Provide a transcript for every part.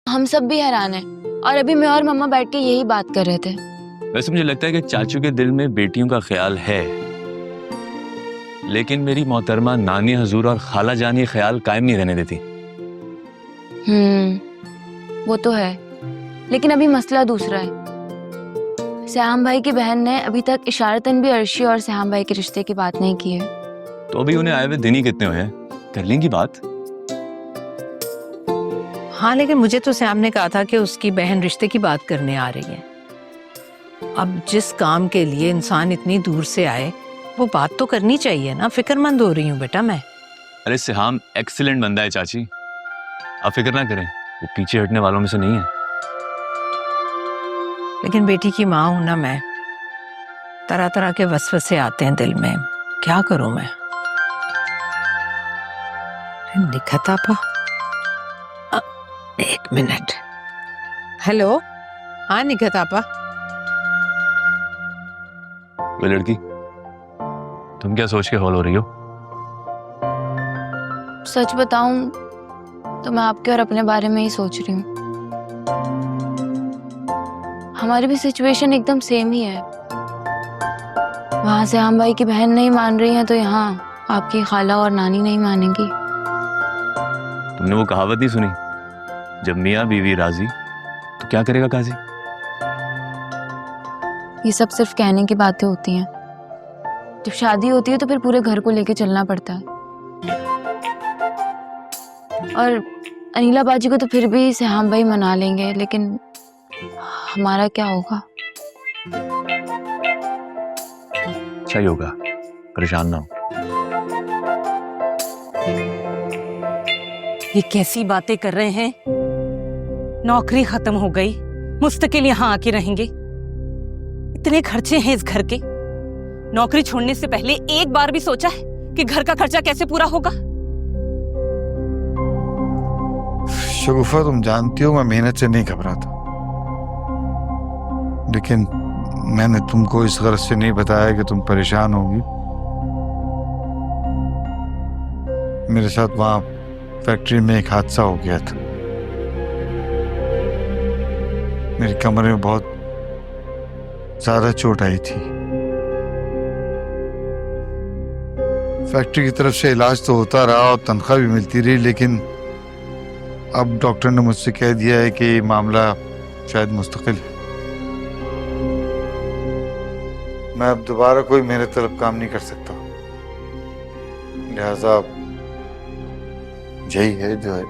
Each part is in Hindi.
हम सब भी हैरान हैं और अभी मैं और मम्मा बैठ के यही बात कर रहे थे। वैसे मुझे लगता है कि चाचू के दिल में बेटियों का ख्याल है, लेकिन मेरी मोहतरमा नानी हजूर और खाला जान ये ख्याल कायम नहीं रहने देती। वो तो है, लेकिन अभी मसला दूसरा है। सयाम भाई की बहन ने अभी तक इशारतन भी अर्शी और सयाम भाई के रिश्ते की बात नहीं की है। तो अभी उन्हें आए हुए दिन ही कितने हुए हैं, कर लेंगी बात। हाँ, लेकिन मुझे तो सयाम ने कहा था कि उसकी बहन रिश्ते की बात करने आ रही है। अब जिस काम के लिए इंसान इतनी दूर से आए, वो बात तो करनी चाहिए ना। फिक्रमंद हो रही हूँ बेटा मैं। अरे सिहाम एक्सीलेंट बंदा है चाची, आप फिक्र ना करें, वो पीछे हटने वालों में से नहीं है। लेकिन बेटी की माँ हूं ना मैं, तरह तरह के वसवसे आते हैं दिल में, क्या करूं मैं। निखत आपा, एक मिनट। हेलो, हाँ निखत आपा। वो लड़की तुम क्या सोच के हॉल हो रही हो? सच बताऊं तो मैं आपके और अपने बारे में ही सोच रही हूँ। हमारी भी सिचुएशन एकदम सेम ही है। वहां से हम भाई की बहन नहीं मान रही है तो यहाँ आपकी खाला और नानी नहीं मानेंगी। तुमने वो कहावत नहीं सुनी, जब मियाँ बीवी राजी तो क्या करेगा काजी? ये सब सिर्फ कहने की बातें होती हैं, जब शादी होती है तो फिर पूरे घर को लेके चलना पड़ता है। और अनीला बाजी को तो फिर भी सयाम भाई मना लेंगे, लेकिन हमारा क्या होगा? अच्छा ही होगा, परेशान ना हो। ये कैसी बातें कर रहे हैं? नौकरी खत्म हो गई, मुस्तकिल यहाँ आके रहेंगे। इतने खर्चे हैं इस घर के, नौकरी छोड़ने से पहले एक बार भी सोचा है कि घर का खर्चा कैसे पूरा होगा? शगुफा, तुम जानती हो मैं मेहनत से नहीं घबराता, लेकिन मैंने तुमको इस गरज से नहीं बताया कि तुम परेशान होगी। मेरे साथ वहां फैक्ट्री में एक हादसा हो गया था। मेरी कमरे में बहुत ज्यादा चोट आई थी। फैक्ट्री की तरफ से इलाज तो होता रहा और तनख्वाह भी मिलती रही, लेकिन अब डॉक्टर ने मुझसे कह दिया है कि मामला शायद मुस्तकिल है। मैं अब दोबारा कोई मेहनत तलब काम नहीं कर सकता, लिहाजा यही है जो है।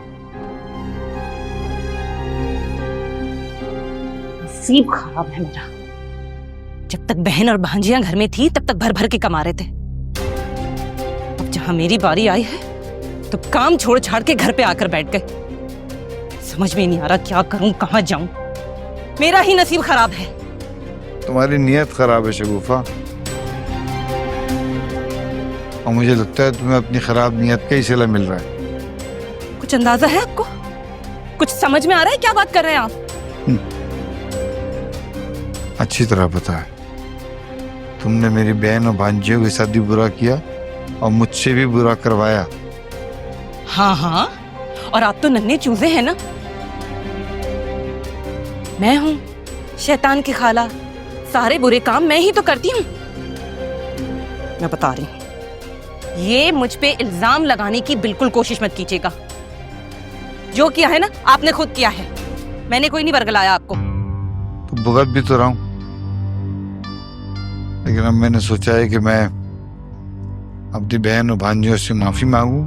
नसीब खराब है मेरा। जब तक बहन और भांजियां घर में थी तब तक भर भर के कमा रहे थे। अब जहां मेरी बारी आई है तो काम छोड़ छाड़ के घर पे आकर बैठ गए। समझ में नहीं आ रहा क्या करूं, कहां जाऊं। मेरा ही नसीब खराब है। तुम्हारी नीयत खराब है शगुफा, और मुझे लगता है तुम्हें अपनी खराब नीयत का ही सिला मिल रहा है। कुछ अंदाजा है आपको? कुछ समझ में आ रहा है क्या बात कर रहे हैं आप? अच्छी तरह पता है, तुमने मेरी बहन और भांजियों के साथ भी बुरा किया और मुझसे भी बुरा करवाया। हाँ हाँ, और आप तो नन्हे चूजे हैं ना। मैं हूं शैतान की खाला, सारे बुरे काम मैं ही तो करती हूँ। मैं बता रही हूँ, ये मुझ पे इल्जाम लगाने की बिल्कुल कोशिश मत कीजिएगा। जो किया है ना आपने खुद किया है, मैंने कोई नहीं बरगलाया आपको। तो भुगत भी तो रहा हूं, लेकिन अब मैंने सोचा है कि मैं अपनी बहन और भांजियों से माफी मांगू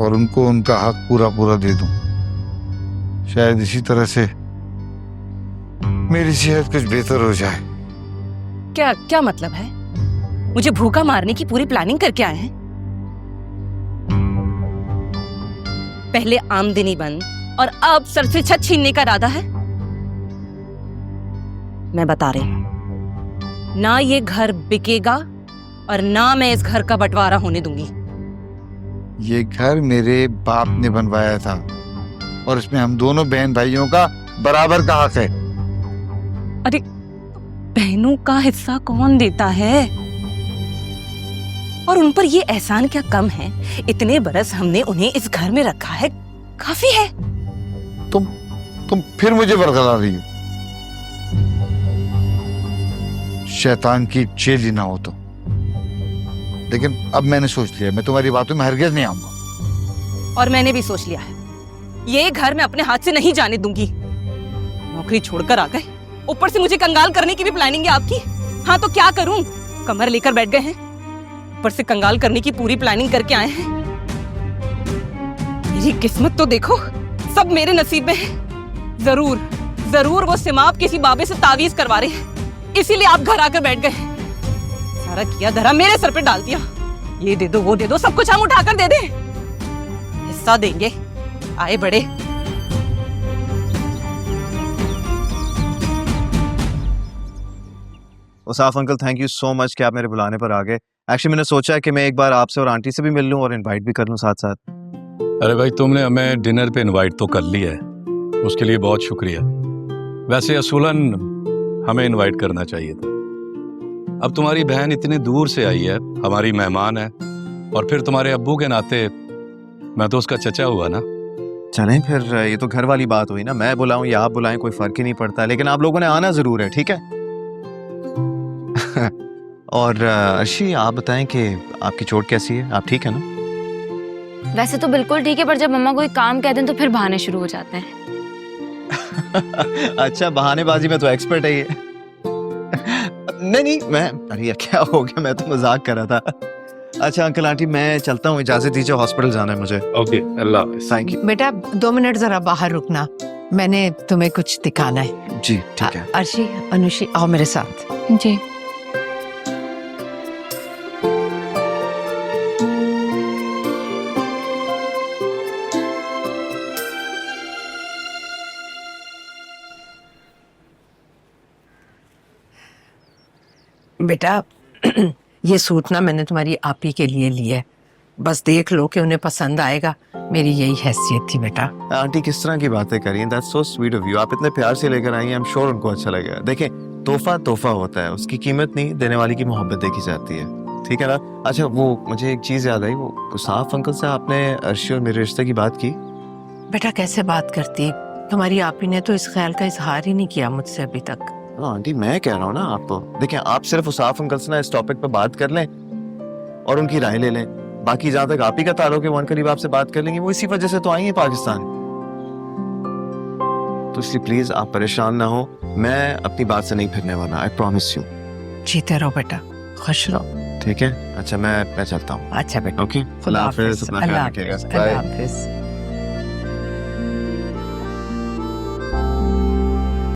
और उनको उनका हक पूरा पूरा दे दूं। शायद इसी तरह से मेरी सेहत कुछ बेहतर हो जाए। क्या क्या मतलब है? मुझे भूखा मारने की पूरी प्लानिंग करके आए हैं? पहले आमदनी बंद और अब सर से छत छीनने का इरादा है? मैं बता रही हूं, ना ये घर बिकेगा और ना मैं इस घर का बंटवारा होने दूंगी। ये घर मेरे बाप ने बनवाया था और इसमें हम दोनों बहन भाइयों का बराबर का हक है। अरे बहनों का हिस्सा कौन देता है? और उन पर ये एहसान क्या कम है? इतने बरस हमने उन्हें इस घर में रखा है, काफी है। तुम फिर मुझे बरगला रही हो। शैतान की चेली ना हो तो। लेकिन अब मैंने सोच लिया, मैं तुम्हारी बातों में हरगिज नहीं आऊंगा। और मैंने भी सोच लिया है, ये घर मैं अपने हाथ से नहीं जाने दूंगी। नौकरी छोड़कर आ गए, ऊपर से मुझे कंगाल करने की भी प्लानिंग है आपकी। हाँ तो क्या करूं, कमर लेकर बैठ गए हैं, ऊपर से कंगाल करने की पूरी प्लानिंग करके आए हैं। मेरी किस्मत तो देखो, सब मेरे नसीब में है। जरूर जरूर वो सिमाप किसी बाबे से तावीज करवा रहे हैं, इसीलिए आप घर आकर बैठ गए। सारा किया धरा मेरे सर पे डाल दिया। ये दे दो वो दे दो, सब कुछ हम उठाकर दे दें। हिस्सा देंगे, आए बड़े। उसाफ uncle, thank you so much कि आप मेरे बुलाने पर आ गए। एक्चुअली मैंने सोचा है कि मैं एक बार आपसे और आंटी से भी मिल लूं और इनवाइट भी कर लूं साथ साथ। अरे भाई, तुमने हमें डिनर पे इनवाइट तो कर लिया है, उसके लिए बहुत शुक्रिया। वैसे असूलन हमें इनवाइट करना चाहिए था। अब तुम्हारी बहन इतनी दूर से आई है, हमारी मेहमान है, और फिर तुम्हारे अब्बू के नाते मैं तो उसका चचा हुआ ना। चलें फिर, ये तो घर वाली बात हुई ना, मैं बुलाऊं या आप बुलाएं कोई फर्क ही नहीं पड़ता, लेकिन आप लोगों ने आना जरूर है, ठीक है? और अर्शी, आप बताएं कि आपकी चोट कैसी है, आप ठीक है ना? वैसे तो बिल्कुल ठीक है, पर जब मम्मा कोई काम कहते हैं तो फिर बहाने शुरू हो जाते हैं। अच्छा, बहानेबाजी में तो एक्सपर्ट है ये। नहीं, मैं, अरे क्या हो गया, मैं तो मजाक कर रहा था। अच्छा अंकल आंटी, मैं चलता हूँ, इजाजत दीजिए, हॉस्पिटल जाना है मुझे। Okay, Allah Hafiz. Thank you. बेटा 2 मिनट जरा बाहर रुकना, मैंने तुम्हें कुछ दिखाना है। जी ठीक है। अर्शी, अनुशी, आओ मेरे साथ। जी। बेटा ये सूट ना मैंने तुम्हारी आपी के लिए लिया है, बस देख लो कि उन्हें पसंद आएगा, मेरी यही हैसियत थी बेटा। आंटी किस तरह की बातें करी हैं, that's so sweet of you. आप इतने प्यार से लेकर आई हैं, आई एम श्योर उनको अच्छा लगेगा। देखें, तोहफा तोहफा होता है, उसकी कीमत नहीं, देने वाले की मोहब्बत देखी जाती है, ठीक है ना? अच्छा, वो मुझे एक चीज याद आई, वो उसाफ अंकल से आपने अर्शी और मेरे रिश्ते की बात की? बेटा कैसे बात करती, तुम्हारी आपी ने तो इस ख्याल का इजहार ही नहीं किया मुझसे अभी तक। आंटी मैं कह रहा हूँ ना आपको, देखें आप सिर्फ उसाफ अंकल से ना इस टॉपिक पे बात कर लें और उनकी राय ले लें। बाकी जहां तक आप ही का ताल्लुक है, वो करीब आपसे बात कर लेंगे, वो इसी वजह से तो आई है पाकिस्तान। तो इसलिए प्लीज आप परेशान ना हो, मैं अपनी बात से नहीं फिरने वाला, आई प्रॉमिस यू। जीते रहो बेटा, खुश रहो। ठीक है, अच्छा मैं चलता हूँ। अच्छा बेटा, ओके, खुदा हाफिज, हाफिज, अपना ख्याल अल्लाह रखिएगा, हाफिज, बाय। अल्लाह हाफिज।